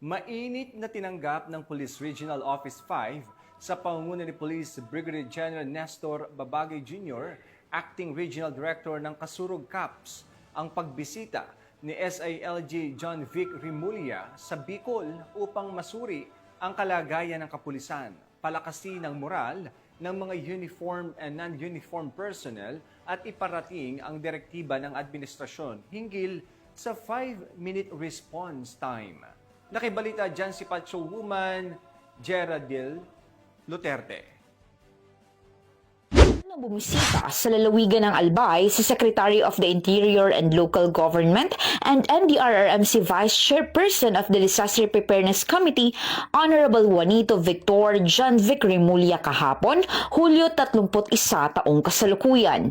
Mainit na tinanggap ng Police Regional Office 5 sa pangunguna ni Police Brigadier General Nestor Babagay Jr., Acting Regional Director ng Kasurug CAPS, ang pagbisita ni SILG John Vic Rimulya sa Bicol upang masuri ang kalagayan ng kapulisan, palakasin ang moral ng mga uniform and non-uniform personnel at iparating ang direktiba ng administrasyon hinggil sa 5-minute response time. Nakibalita dyan si Patrolwoman Geraldine Luterte. Nang bumisita sa lalawigan ng Albay si Secretary of the Interior and Local Government and NDRRMC Vice Chairperson of the Disaster Preparedness Committee, Honorable Juanito Victor John Vic Rimulya kahapon, Hulyo 31 taong kasalukuyan.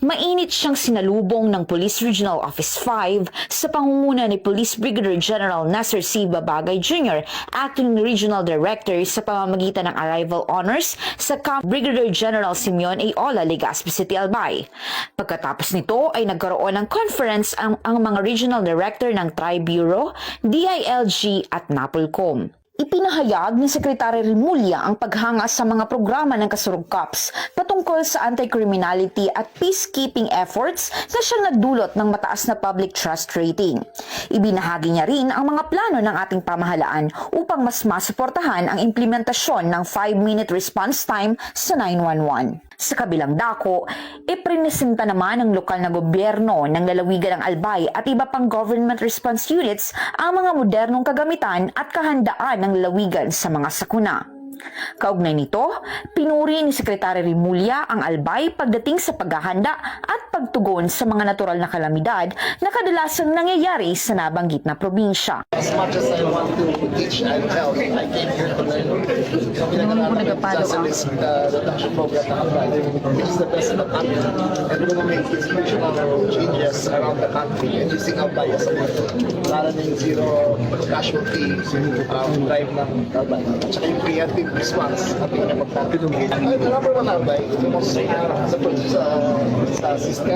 Mainit siyang sinalubong ng Police Regional Office 5 sa pangunguna ni Police Brigadier General Nestor C. Babagay Jr., Acting Regional Director sa pamamagitan ng Arrival Honors sa Camp Brigadier General Simeon A. Ola, Legazpi City, Albay. Pagkatapos nito ay nagkaroon ng conference ang mga Regional Director ng Tri-Bureau, DILG at NAPOLCOM. Ipinahayag ni Secretary Rimulya ang paghanga sa mga programa ng Kasurug CAPS patungkol sa anti-criminality at peacekeeping efforts na siyang nagdulot ng mataas na public trust rating. Ibinahagi niya rin ang mga plano ng ating pamahalaan upang mas masuportahan ang implementasyon ng 5-minute response time sa 911. Sa kabilang dako, iprinesenta naman ng lokal na gobyerno ng lalawigan ng Albay at iba pang government response units ang mga modernong kagamitan at kahandaan ng lalawigan sa mga sakuna. Kaugnay nito, pinuri ni Secretary Rimulya ang Albay pagdating sa paghahanda at pagtugon sa mga natural na kalamidad na kadalasang nangyayari sa nabanggit na probinsya. As much as I want to teach and help, I came here to learn. So, pinag-aralan ko disaster risk reduction program na Albay. It is the best in the country. And we're going to make institutional changes around the country and using Albay as a model. Lalo na yung zero casualty drive ng Albay. At saka yung preemptive response at yung napagpapitugin. Ay, number one Albay, yung sa system.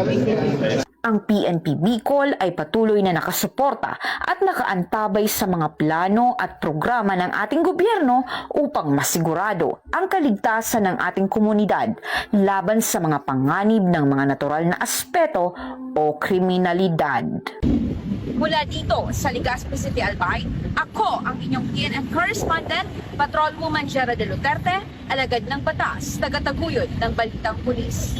Ang PNP Bicol ay patuloy na nakasuporta at nakaantabay sa mga plano at programa ng ating gobyerno upang masigurado ang kaligtasan ng ating komunidad laban sa mga panganib ng mga natural na aspeto o kriminalidad. Mula dito sa Legazpi City, Albay, ako ang inyong PNN correspondent, Patrolwoman Geraldine Luterte, alagad ng batas, tagataguyod ng Balitang Pulis.